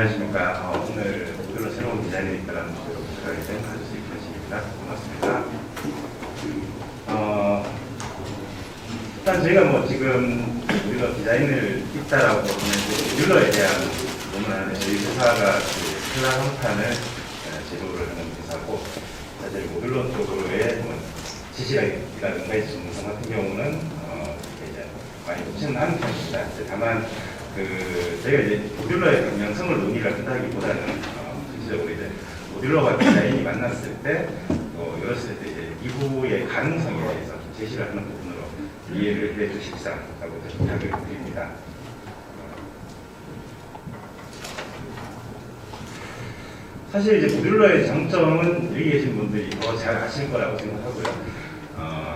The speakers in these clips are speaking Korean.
안녕하십니까. 오늘 모듈러 새로운 디자인에 있다는 주제로 부탁을 된 하주수 이표식입니다. 반갑습니다. 일단 저희가 지금 모듈러 디자인을 있다라고 보면 모듈러에 대한 논문을 저희 회사가 스텔라 성판을 제조를 하는 회사고, 사실 모듈러 쪽으로의 지시라든가 전문성 같은 경우는 이제 많이 높지는 않은 편입니다. 다만 저희가 이제 모듈러의 방향성을 논의를 한다기보다는 전체적으로 이제 모듈러와 디자인이 만났을 때 열었을 때 이제 이후의 가능성에 대해서 제시를 하는 부분으로 이해를 해주십사라고 부탁을 드립니다. 사실 이제 모듈러의 장점은 여기 계신 분들이 더 잘 아실 거라고 생각하고요.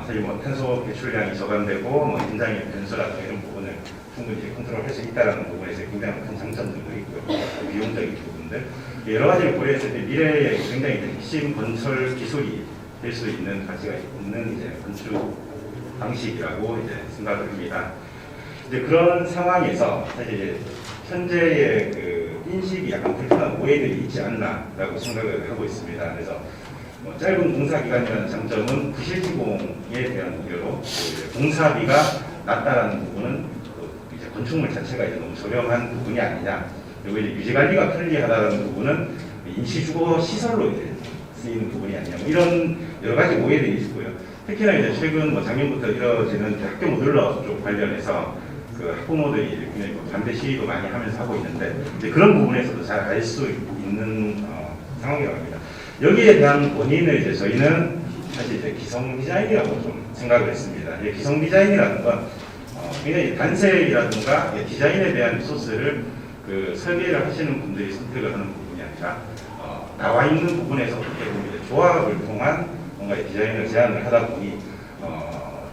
사실 탄소 배출량이 저감되고 현장의 변수라든가 이런 부분을 충분히 컨트롤할 수 있다는 부분에서 굉장히 큰 장점들도 있고요. 비용적인 부분들 여러 가지를 고려했을 때 미래의 굉장히 핵심 건설 기술이 될 수 있는 가치가 있는 이제 건축 방식이라고 이제 생각을 합니다. 이제 그런 상황에서 사실 이제 현재의 인식이 약간 불편한 오해들이 있지 않나라고 생각을 하고 있습니다. 그래서 짧은 공사 기간이라는 장점은 부실시공에 대한 우려로 공사비가 낮다라는 부분은 이제 건축물 자체가 이제 너무 저렴한 부분이 아니냐. 그리고 이제 유지관리가 편리하다는 부분은 임시주거 시설로 이제 쓰이는 부분이 아니냐. 이런 여러 가지 오해들이 있고요. 특히나 이제 최근 작년부터 이뤄지는 학교 모듈러 쪽 관련해서 학부모들이 굉장히 반대 시위도 많이 하면서 하고 있는데 이제 그런 부분에서도 잘 알 수 있는 상황이라고 합니다. 여기에 대한 원인을 이제 저희는 사실 이제 기성 디자인이라고 좀 생각을 했습니다. 기성 디자인이라는 건 굉장히 단색이라든가 디자인에 대한 리소스를 설계를 하시는 분들이 선택을 하는 부분이 아니라 나와 있는 부분에서 어떻게 보면 조합을 통한 뭔가 디자인을 제안을 하다 보니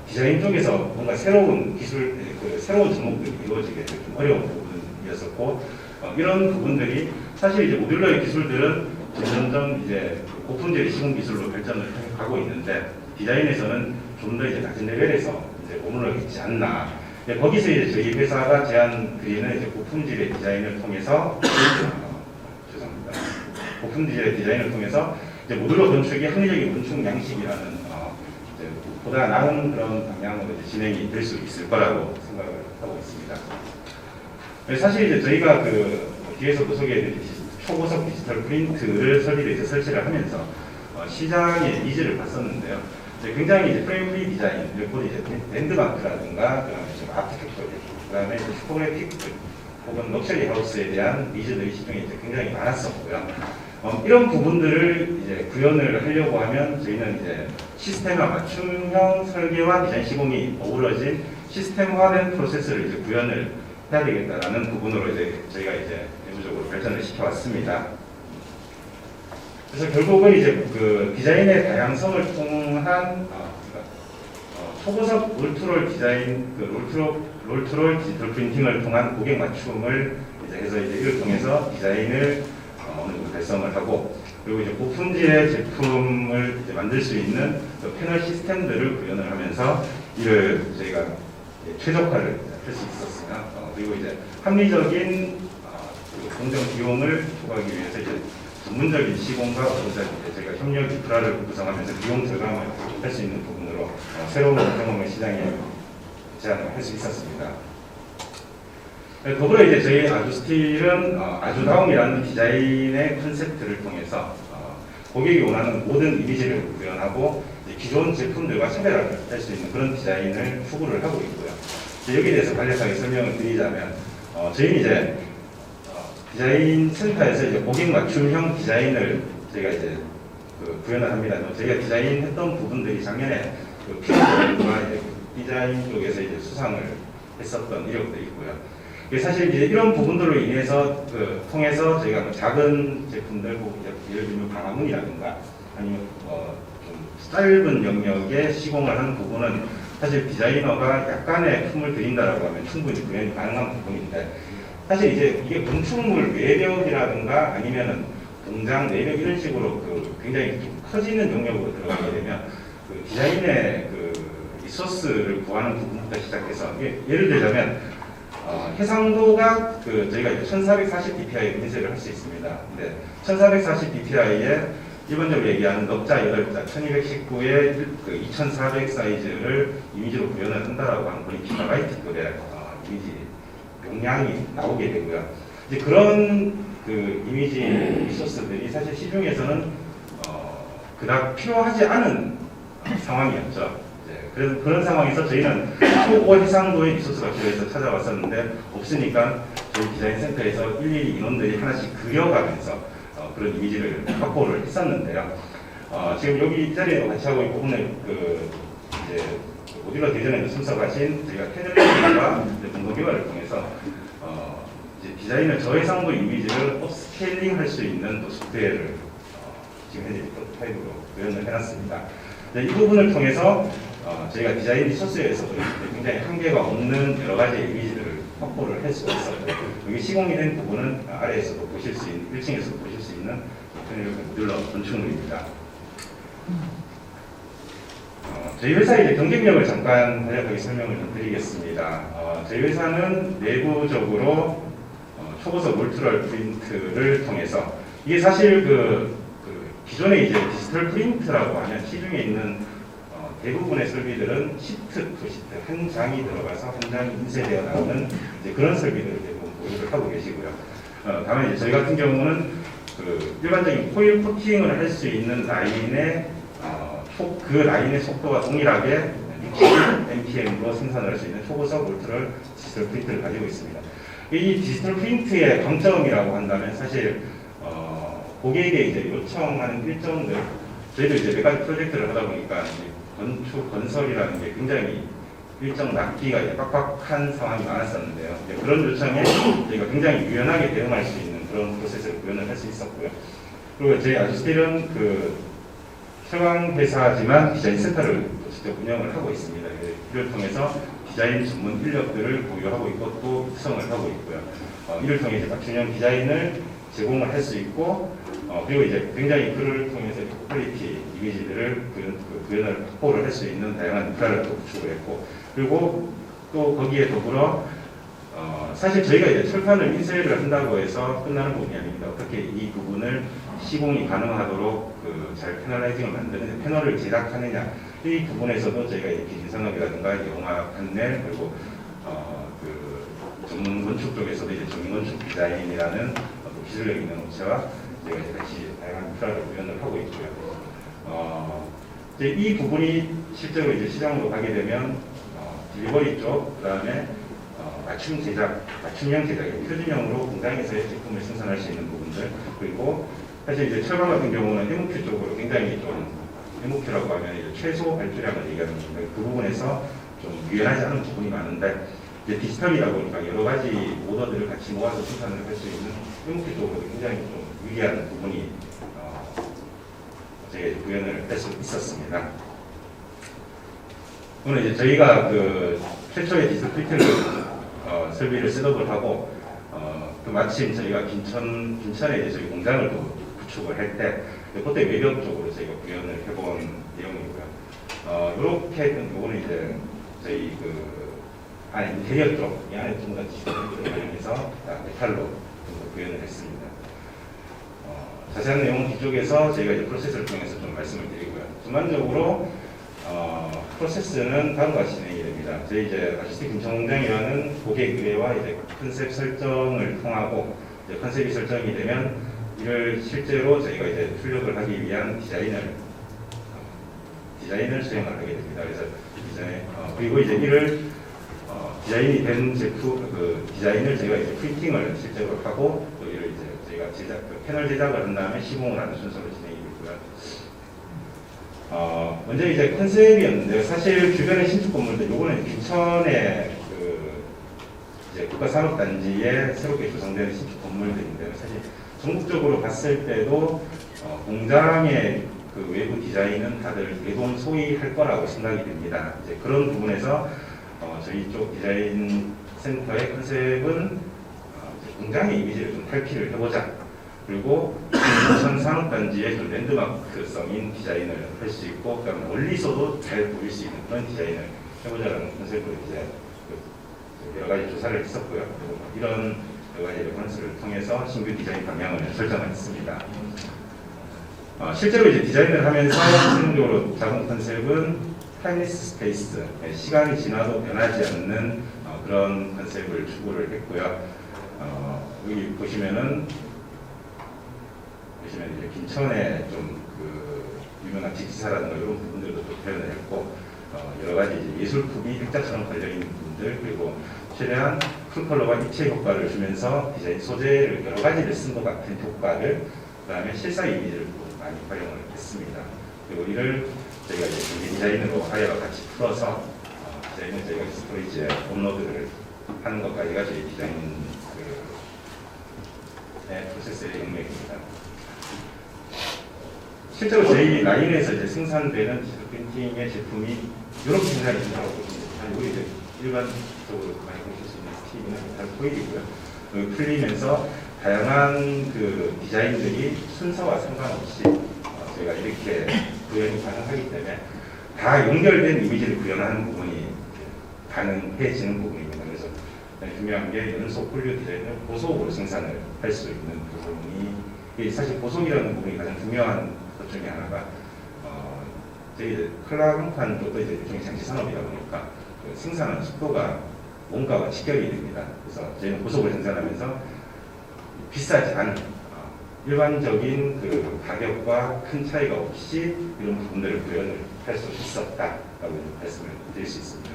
디자인 쪽에서 뭔가 새로운 기술, 새로운 접목들이 이루어지게 좀 어려운 부분이었었고, 이런 부분들이 사실 이제 모듈러의 기술들은 점점 이제 고품질 시공 기술로 발전을 가고 있는데 디자인에서는 좀 더 이제 낮은 레벨에서 이제 머물러 있지 않나. 거기서 이제 저희 회사가 제안 드리는 이제 고품질의 디자인을 통해서 죄송합니다. 고품질의 디자인을 통해서 이제 모듈러 건축이 합리적인 건축 양식이라는 보다 나은 그런 방향으로 이제 진행이 될 수 있을 거라고 생각을 하고 있습니다. 사실 이제 저희가 뒤에서도 소개해드렸듯이 초고속 디지털 프린트를 설비를 설치를 하면서 시장의 니즈를 봤었는데요. 굉장히 이제 프레임 프리 디자인, 그리고 이제 랜드마크라든가 그다음에 아트텍처, 그다음에 슈퍼그래픽 혹은 럭셔리 하우스에 대한 니즈들이 시중에 이제 굉장히 많았었고요. 이런 부분들을 이제 구현을 하려고 하면 저희는 이제 시스템화 맞춤형 설계와 디자인 시공이 어우러진 시스템화된 프로세스를 이제 구현을 해야 되겠다라는 부분으로 이제 저희가 이제 내부적으로 발전을 시켜왔습니다. 그래서 결국은 이제 디자인의 다양성을 통한 초고속 롤트롤 디자인, 롤트롤 디지털 프린팅을 통한 고객 맞춤을 이제 해서 이를 통해서 디자인을 어느 정도 달성을 하고, 그리고 이제 고품질의 제품을 이제 만들 수 있는 패널 시스템들을 구현을 하면서 이를 저희가 최적화를 할 수 있었으나, 그리고 이제 합리적인 공정 비용을 추구하기 위해서 이제 전문적인 시공과 저희가 협력 인프라를 구성하면서 비용 절감을 할 수 있는 부분으로 새로운 경험을 시장에 제안을 할 수 있었습니다. 더불어 이제 저희 아주스틸은 아주다움이라는 디자인의 컨셉트를 통해서 고객이 원하는 모든 이미지를 구현하고 기존 제품들과 차별화를 할 수 있는 그런 디자인을 추구를 하고 있고요. 여기에 대해서 간략하게 설명을 드리자면 저희는 이제 디자인 센터에서 이제 고객 맞춤형 디자인을 저희가 이제 구현을 합니다. 저희가 디자인했던 부분들이 작년에 피부과 디자인 쪽에서 이제 수상을 했었던 이력도 있고요. 사실 이제 이런 부분들로 인해서 통해서 저희가 작은 제품들, 예를 들면 방화문이라든가 아니면 좀 짧은 영역에 시공을 하는 부분은 사실 디자이너가 약간의 품을 들인다라고 하면 충분히 구현이 가능한 부분인데, 사실 이제 이게 건축물 외벽이라든가 아니면은 공장 내벽 이런 식으로 굉장히 좀 커지는 영역으로 들어가게 되면 디자인의 리소스를 구하는 부분부터 시작해서 예를 들자면 해상도가 저희가 이제 1440 dpi 인쇄를 할 수 있습니다. 근데 1440 dpi에 일반적으로 얘기하는 넉자 8자 1219의 2400 사이즈를 이미지로 구현을 한다라고 하는 거의 기가바이트급의 이미지 용량이 나오게 되고요. 이제 그런 이미지 리소스들이 사실 시중에서는 그닥 필요하지 않은 상황이었죠. 그래서 그런 상황에서 저희는 초고 해상도의 리소스가 필요해서 찾아왔었는데 없으니까 저희 디자인 센터에서 일일이 인원들이 하나씩 그려가면서 그런 이미지를 확보를 했었는데요. 지금 여기 이 자리에 같이 하고 있고 오늘 이제 모듈러 대전에 참석하신 저희가 테너링과 공동개발을 통해서 이제 디자인을 저해상도 이미지를 업스케일링할 수 있는 또 소프트웨어를 지금 현재 프로토타입으로 구현을 해놨습니다. 이 부분을 통해서 저희가 디자인 리소스에서도 굉장히 한계가 없는 여러 가지 이미지들을 확보를 할 수가 있어요. 여기 시공이 된 부분은 아래에서도 보실 수 있는, 1층에서도 보실 수 있는 모듈러 건축물입니다. 저희 회사의 이제 경쟁력을 잠깐 간략하게 설명을 좀 드리겠습니다. 저희 회사는 내부적으로 초고속 울트럴 프린트를 통해서 이게 사실 기존의 이제 디지털 프린트라고 하면 시중에 있는 대부분의 설비들은 시트 투 시트 한 장이 들어가서 한 장이 인쇄되어 나오는 이제 그런 설비들을 대부분 보유를 하고 계시고요. 다만 이제 저희 같은 경우는 일반적인 코일 코팅을 할 수 있는 라인의 그 라인의 속도가 동일하게 60 mpm으로 생산을 할 수 있는 초고속 울트럴 디지털 프린트를 가지고 있습니다. 이 디지털 프린트의 강점이라고 한다면 사실 고객에게 이제 요청하는 일정들, 저희도 이제 몇 가지 프로젝트를 하다 보니까 건설이라는 게 굉장히 일정 납기가 빡빡한 상황이 많았었는데요. 그런 요청에 저희가 굉장히 유연하게 대응할 수 있는 그런 프로세스를 구현을 할 수 있었고요. 그리고 저희 아주스틸은 철강 회사지만 디자인 센터를 직접 운영을 하고 있습니다. 이를 통해서 디자인 전문 인력들을 보유하고 있고 또 구성을 하고 있고요. 이를 통해 이제 맞춤형 디자인을 제공을 할 수 있고 그리고 이제 굉장히 그를 통해서 퀄리티 이미지들을 구현을 확보를 할 수 있는 다양한 인프라를 또 구축을 했고 그리고 또 거기에 더불어 사실 저희가 이제 철판을 인쇄를 한다고 해서 끝나는 부분이 아닙니다. 어떻게 이 부분을 시공이 가능하도록 잘 패널라이징을 만드는 패널을 제작하느냐 이 부분에서도 저희가 이제 기술산업이라든가 영화 판넬 그리고 전문 건축 쪽에서도 이제 전문 건축 디자인이라는 기술력 있는 업체와 저희가 이제 같이 다양한 인프라를 구현을 하고 있고요. 이제 이 부분이 실제로 이제 시장으로 가게 되면 딜리버리 쪽, 그다음에 맞춤 제작, 맞춤형 제작, 표준형으로 공장에서의 제품을 생산할 수 있는 부분들 그리고 사실 이제 철강 같은 경우는 MOQ 쪽으로 굉장히 좀 MOQ라고 하면 이제 최소 발주량을 얘기하는 건데 그 부분에서 좀 유연하지 않은 부분이 많은데 이제 디지털이다 보니까 여러 가지 오더들을 같이 모아서 생산을 할 수 있는 MOQ 쪽으로 굉장히 좀 유리한 부분이 저희가 구현을 할 수 있었습니다. 오늘 이제 저희가 최초의 디지털 프린트 설비를 셋업을 하고 마침 저희가 김천에 이제 저희 공장을 또 구축을 할 때 그때 외벽 쪽으로 저희가 구현을 해본 내용이고요. 이렇게 했던 요거는 이제 저희 안에 인테리어 쪽, 이 안에 전부 다 디지털 프린트를 활용해서 메탈로 구현을 했습니다. 자세한 내용은 뒤쪽에서 저희가 이제 프로세스를 통해서 좀 말씀을 드리고요. 전반적으로 프로세스는 다음과 같이 진행이 됩니다. 저희 이제 아시스트 김천공장이라는 고객 의뢰와 이제 컨셉 설정을 통하고 이제 컨셉이 설정이 되면 이를 실제로 저희가 이제 출력을 하기 위한 디자인을 수행을 하게 됩니다. 그래서 그리고 이제 이를 디자인이 된 제품 디자인을 저희가 이제 프린팅을 실제로 하고 또 이를 이제 저희가 패널 제작을 한 다음에 시공을 하는 순서로 진행이 되고요. 먼저 이제 컨셉이었는데 사실 주변의 신축 건물들 요거는 김천의 이제 국가산업단지에 새롭게 조성되는 신축 건물들인데요. 사실 전국적으로 봤을 때도 공장의 외부 디자인은 다들 대부분 소위할 거라고 생각이 됩니다. 이제 그런 부분에서 저희 쪽 디자인 센터의 컨셉은 공장의 이미지를 좀 탈피를 해보자. 그리고 인천 산업단지의 좀 랜드마크성인 디자인을 할 수 있고, 그다음에 멀리서도 잘 보일 수 있는 그런 디자인을 해보자라는 컨셉으로 이제 여러 가지 조사를 했었고요. 그리고 이런 여러 가지 레퍼런스를 통해서 신규 디자인 방향을 설정했습니다. 실제로 이제 디자인을 하면서 최종적으로 작은 컨셉은 타임리스 스페이스, 시간이 지나도 변하지 않는 그런 컨셉을 추구를 했고요. 여기 보시면은 이제 김천의 좀 그 유명한 직지사라든가 이런 부분들도 좀 표현을 했고, 여러 가지 이제 예술품이 액자처럼 걸려 있는 부분들, 그리고 최대한 풀컬러와 입체 효과를 주면서 디자인 소재를 여러 가지를 쓴 것 같은 효과를, 그다음에 실사 이미지를 많이 활용을 했습니다. 그리고 이를 저희가 이제 전기 디자인으로 하여 같이 풀어서 디자인을 저희가 스토리지에 업로드를 하는 것까지가 저희 디자인 프로세스의 영역입니다. 실제로 저희 라인에서 이제 생산되는 디지털 프린팅의 제품이 이렇게 생산이 된다고 보시면 우리 이제 일반적으로 많이 보실 수 있는 스티브는 일단 포일이고요. 풀리면서 다양한 그 디자인들이 순서와 상관없이 저희가 이렇게 구현이 가능하기 때문에 다 연결된 이미지를 구현하는 부분이 가능해지는 부분입니다. 그래서 중요한 게 연속 폴리오 디자인을 고속으로 생산을 할 수 있는 부분이, 사실 고속이라는 부분이 가장 중요한 것 중에 하나가 저희 클라금판 쪽도 이제 일종의 장치 산업이다 보니까 그 생산하는 속도가 원가와 직결이 됩니다. 그래서 저희는 고속을 생산하면서 비싸지 않은 일반적인 그 가격과 큰 차이가 없이 이런 부분들을 구현을 할 수 있었다라고 말씀을 드릴 수 있습니다.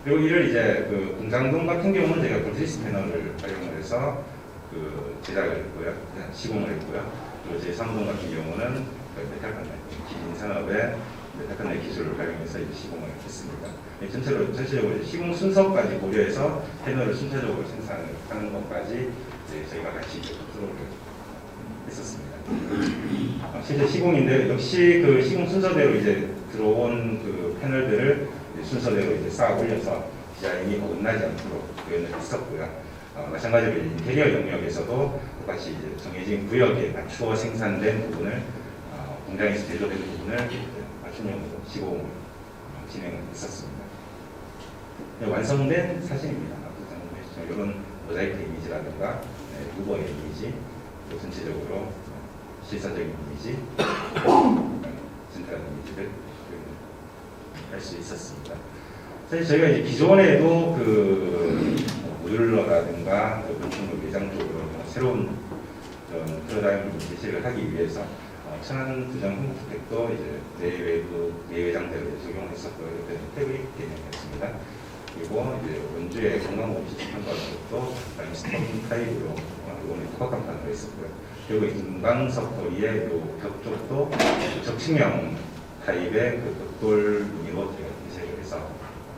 그리고 이를 이제 그 공장동 같은 경우는 제가 볼트리스 패널을 활용을 해서 그 제작을 했고요, 시공을 했고요. 그리고 제 상동 같은 경우는 메탈 판넬, 기린 산업의 메탈 판넬 기술을 활용해서 이제 시공을 했습니다. 전체적으로 이제 시공 순서까지 고려해서 패널을 순차적으로 생산을 하는 것까지 이제 저희가 같이 이제 컨트롤을 했었습니다. 실제 시공인데 역시 그 시공 순서대로 이제 들어온 그 패널들을 이제 순서대로 이제 쌓아 올려서 디자인이 어긋나지 않도록 구현을 했었고요. 마찬가지로 인테리어 영역에서도 똑같이 이제 정해진 구역에 맞추어 생산된 부분을 공장에서 제조된 부분을 맞춤형으로 시공을 진행을 했었습니다. 완성된 사진입니다. 이런 모자이크 이미지라든가 루버의 이미지, 전체적으로 실사적인 이미지, 센터한 이미지를 할 수 있었습니다. 사실 저희가 이제 기존에도 그 모듈러라든가 건축물 외장 쪽으로 새로운 프로다임을 제시를 하기 위해서 천안 부정 한국주택도 이제 내외장대로 적용했었고요. 이렇게 패브릭 개념이었습니다. 그리고 이제 원주의 관광공시 한과는 것도 스톤 타입으로 이번에 토박간판으로 했었고요. 그리고 김광석 거리의 벽 쪽도 적층형 타입의 그 벽돌 무늬로 저희가 인쇄를 해서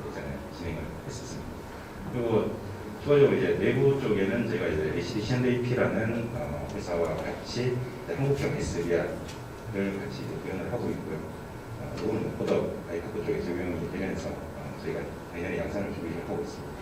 예전에 진행을 했었습니다. 그리고 추가적으로 이제 내부 쪽에는 제가 이제 ACD CNAP라는 회사와 같이 한국형 에스리아를 같이 구현을 하고 있고요. 이거는 보더 아이카프 쪽에 적용이 되면서 저희가 내년에 양산을 준비를 하고 있습니다.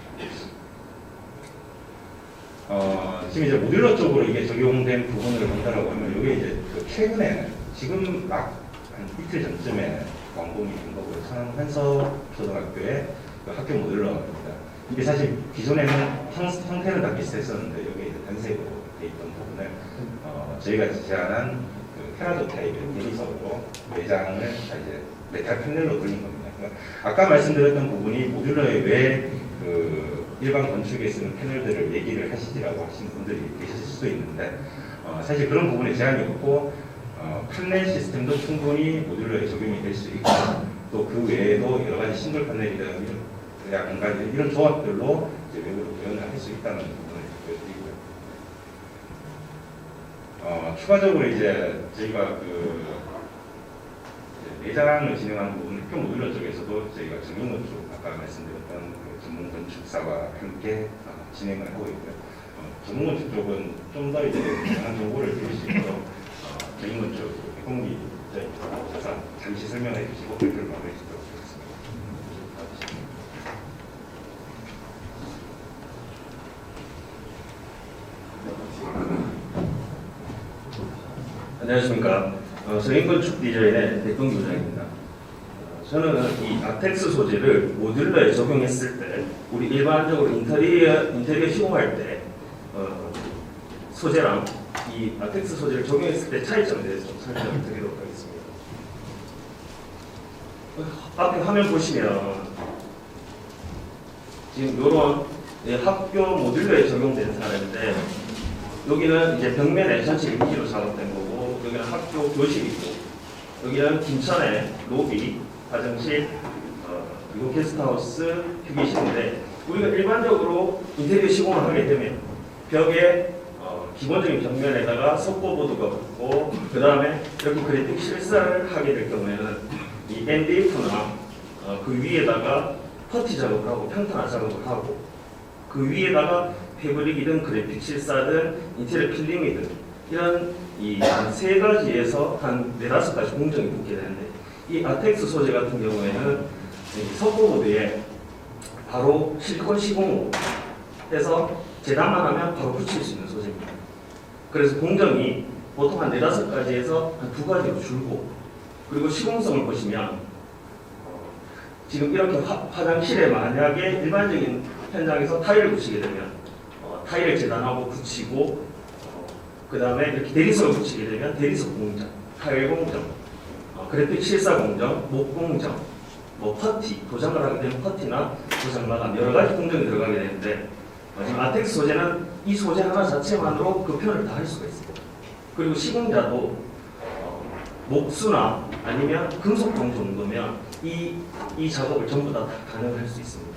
지금 이제 모듈러 쪽으로 이게 적용된 부분을 본다라고 하면 이게 이제 그 최근에 지금 막 한 이틀 전쯤에 완공이 된 거고요. 천안 한서초등학교의 그 학교 모듈러입니다. 이게 사실 기존에는 형태는 다 비슷했었는데 여기에 이제 단색으로 돼 있던 부분을 저희가 제안한 그 테라조 타입의 대리석으로 외장을 이제 메탈 패널로 돌린 겁니다. 그러니까 아까 말씀드렸던 부분이 모듈러에 왜 그 일반 건축에 쓰는 패널들을 얘기를 하시지라고 하시는 분들이 계실 수도 있는데 사실 그런 부분에 제한이 없고 판넬 시스템도 충분히 모듈러에 적용이 될 수 있고 또 그 외에도 여러 가지 싱글 판넬이든 이런 조합들로 이제 외부로 구현을 할 수 있다는 부분을 보여드리고요. 추가적으로 이제 저희가 그 내장을 진행하는 부분, 학교 모듈러 쪽에서도 저희가 전문건축, 아까 말씀드렸던 그 전문건축사와 함께 진행을 하고 있고요. 전문건축 쪽은 좀 더 이제 다양한 정보를 드릴 수 있도록 전문건축 공기 자사 잠시 설명해 주시고 발표를 마무리해 주도록 하겠습니다. 안녕하십니까. 서인건축 디자인의 백동기 부장입니다. 저는 이 라텍스 소재를 모듈러에 적용했을 때 우리 일반적으로 인테리어 시공할 때 소재랑 이 라텍스 소재를 적용했을 때 차이점에 대해서 좀 설명을 드리도록 하겠습니다. 앞에 화면 보시면 지금 이런 학교 모듈러에 적용된 사례인데 여기는 이제 벽면에 전체 이미지로 작업된 거고 여기는 학교 교실이고 여기는 김천의 로비, 화장실, 그리고 게스트하우스, 휴게실인데 우리가 일반적으로 인테리어 시공을 하게 되면 벽에 기본적인 벽면에다가 석고보드가 붙고 그 다음에 이렇게 그래픽 실사를 하게 될 경우에는 이 MDF나 그 위에다가 퍼티 작업을 하고 평탄화 작업을 하고 그 위에다가 패브릭이든 그래픽 실사든 인테리어 필름이든 이런 이 한 세 가지에서 한 네다섯 가지 공정이 붙게 되는데 이 아텍스 소재 같은 경우에는 석고보드에 바로 실리콘 시공으로 해서 재단만 하면 바로 붙일 수 있는 소재입니다. 그래서 공정이 보통 한 네다섯 가지에서 한 두 가지로 줄고 그리고 시공성을 보시면 지금 이렇게 화장실에 만약에 일반적인 현장에서 타일을 붙이게 되면 타일을 재단하고 붙이고 그 다음에 이렇게 대리석을 붙이게 되면 대리석 공정, 타일 공정, 그래픽 실사 공정, 목 공정, 뭐 퍼티, 도장을 하게 되면 퍼티나 도장 마감 여러 가지 공정이 들어가게 되는데 지금 아텍스 소재는 이 소재 하나 자체만으로 그 표현을 다 할 수가 있습니다. 그리고 시공자도 목수나 아니면 금속종 정도면 이 작업을 전부 다 가능할 수 있습니다.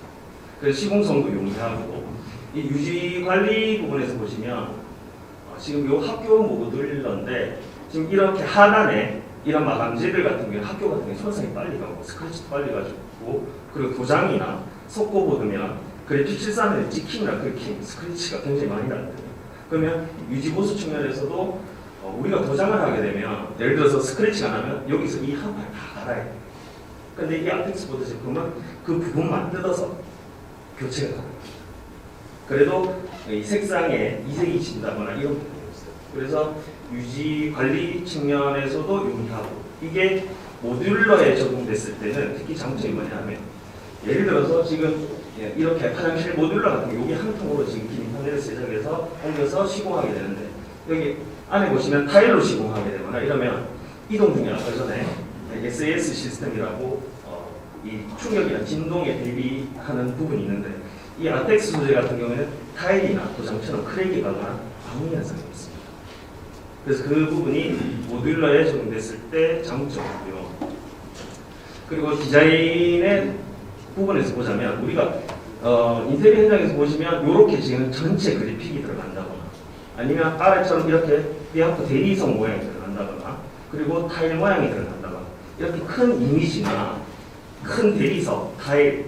그래서 시공성도 용이하고 이 유지 관리 부분에서 보시면 지금 이 학교 모듈러인데 지금 이렇게 하단에 이런 마감재들 같은 경우 학교 같은 경우 손상이 빨리 가고 스크래치도 빨리 가지고 그리고 도장이나 석고보드면 그래픽 실사는 찍힘이나 긁힘, 스크래치가 굉장히 많이 나거든요. 그러면 유지보수 측면에서도 우리가 도장을 하게 되면 예를 들어서 스크래치가 나면 여기서 이 한 발 다 갈아야 돼요. 근데 이 아텍스 보드 제품은 그 부분만 뜯어서 교체가 가능합니다. 그래도 이 색상에 이색이 진다거나 이런 부분이 없어요. 그래서 유지 관리 측면에서도 용이하고 이게 모듈러에 적용됐을 때는 특히 장점이 뭐냐면 예를 들어서 지금 이렇게 화장실 모듈러 같은 게 여기 한 통으로 지금 기본 판넬을 제작해서 옮겨서 시공하게 되는데 여기 안에 보시면 타일로 시공하게 되거나 이러면 이동 중에 아까 전에 SAS 시스템이라고 이 충격이나 진동에 대비하는 부분이 있는데 이 아텍스 소재 같은 경우에는 타일이나 도장처럼 크랙이 가거나 아무 현상이 없습니다. 그래서 그 부분이 모듈러에 적용됐을 때 장점이고요. 그리고 디자인의 부분에서 보자면 우리가 인테리어 현장에서 보시면 이렇게 지금 전체 그래픽이 들어간다거나 아니면 아래처럼 이렇게 삐약도 대리석 모양이 들어간다거나 그리고 타일 모양이 들어간다거나 이렇게 큰 이미지나 큰 대리석, 타일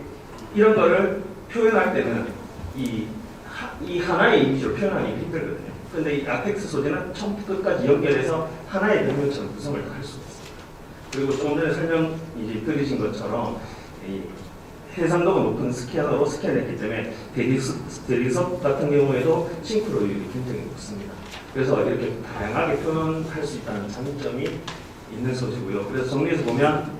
이런 거를 표현할 때는 이 하나의 이미지로 표현하기 힘들거든요. 근데 이 아텍스 소재는 처음부터 끝까지 연결해서 하나의 벽면처럼 구성을 할 수가 있습니다. 그리고 조금 전에 설명 이제 들으신 것처럼 이 해상도가 높은 스캐너로 스캔했기 때문에 대리석 같은 경우에도 싱크로율이 굉장히 높습니다. 그래서 이렇게 다양하게 표현할 수 있다는 장점이 있는 소재고요. 그래서 정리해서 보면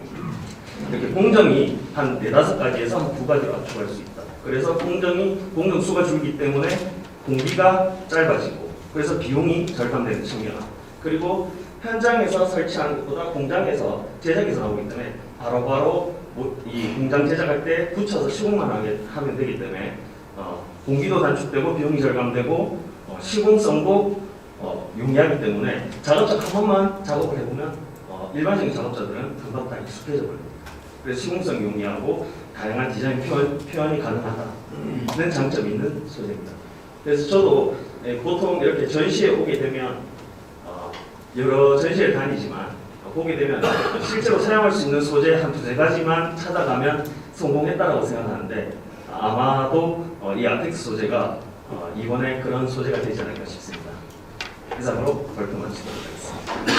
이렇게 공정이 한 네다섯 가지에서 한 두 가지로 압축할 수 있다. 그래서 공정 수가 줄기 때문에 공기가 짧아지고 그래서 비용이 절감되는 측면 그리고 현장에서 설치하는 것보다 공장에서 제작해서 나오기 때문에 바로바로 이 공장 제작할 때 붙여서 시공만 하면 되기 때문에 공기도 단축되고 비용이 절감되고 시공성도 용이하기 때문에 작업자 한 번만 작업을 해보면 일반적인 작업자들은 금방 다 익숙해져 버립니다. 그래서 시공성이 용이하고 다양한 디자인 표현이 가능하다는 장점이 있는 소재입니다. 그래서 저도 보통 이렇게 전시에 오게 되면 여러 전시를 다니지만 보게 되면 실제로 사용할 수 있는 소재 한 두세 가지만 찾아가면 성공했다고 생각하는데 아마도 이 아텍스 소재가 이번에 그런 소재가 되지 않을까 싶습니다. 이상으로 발표 마치도록 하겠습니다.